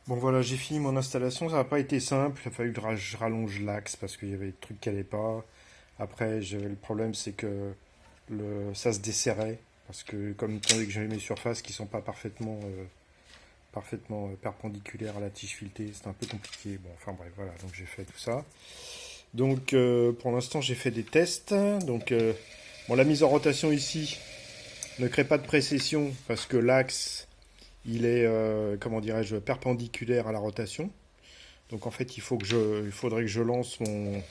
Bon voilà, j'ai fini mon installation, ça n'a pas été simple, il a fallu que je rallonge l'axe parce qu'il y avait des trucs qui n'allaient pas. Après, j'avais le problème, c'est que ça se desserrait parce que comme étant donné que j'avais mes surfaces qui sont pas parfaitement perpendiculaires à la tige filetée, c'était un peu compliqué. Bon, enfin bref, voilà, donc j'ai fait tout ça. Donc pour l'instant, j'ai fait des tests. Donc bon, la mise en rotation ici ne crée pas de précession parce que l'axe il est, comment dirais-je, perpendiculaire à la rotation. Donc en fait, il faudrait que je lance mon...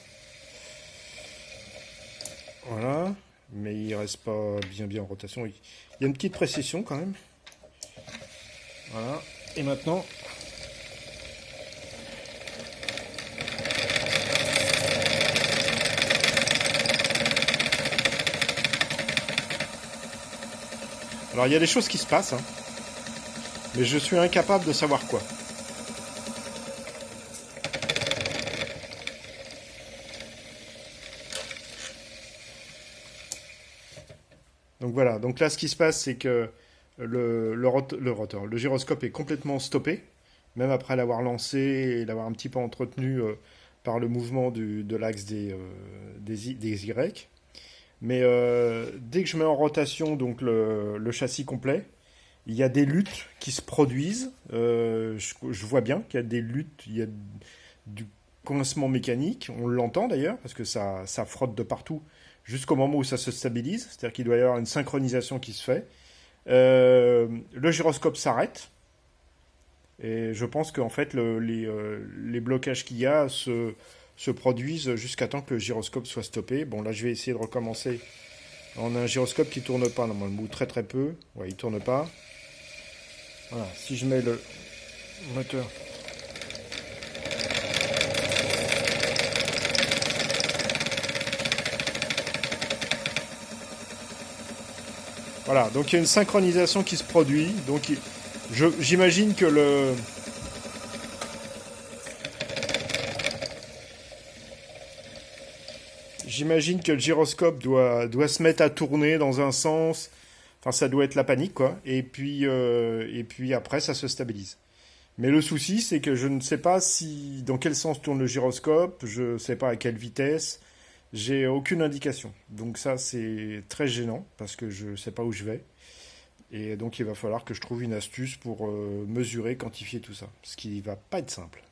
Voilà. Mais il reste pas bien en rotation. Il y a une petite précession quand même. Voilà. Et maintenant... Alors il y a des choses qui se passent, hein, mais je suis incapable de savoir quoi. Donc voilà. Donc là, ce qui se passe, c'est que le gyroscope est complètement stoppé, même après l'avoir lancé et l'avoir un petit peu entretenu par le mouvement de l'axe des Y. Mais dès que je mets en rotation donc le châssis complet, il y a des luttes qui se produisent. Je vois bien qu'il y a des luttes, il y a du coincement mécanique. On l'entend d'ailleurs parce que ça frotte de partout jusqu'au moment où ça se stabilise. C'est-à-dire qu'il doit y avoir une synchronisation qui se fait. Le gyroscope s'arrête. Et je pense qu'en fait, les blocages qu'il y a se produisent jusqu'à temps que le gyroscope soit stoppé. Bon, là, je vais essayer de recommencer. On a un gyroscope qui tourne pas normalement, ou très très peu. Ouais, il tourne pas. Voilà, si je mets le moteur. Voilà, donc il y a une synchronisation qui se produit. Donc j'imagine que le gyroscope doit se mettre à tourner dans un sens. Enfin, ça doit être la panique, quoi. Et puis après, ça se stabilise. Mais le souci, c'est que je ne sais pas dans quel sens tourne le gyroscope, je ne sais pas à quelle vitesse, j'ai aucune indication. Donc ça, c'est très gênant parce que je ne sais pas où je vais. Et donc il va falloir que je trouve une astuce pour mesurer, quantifier tout ça. Ce qui va pas être simple.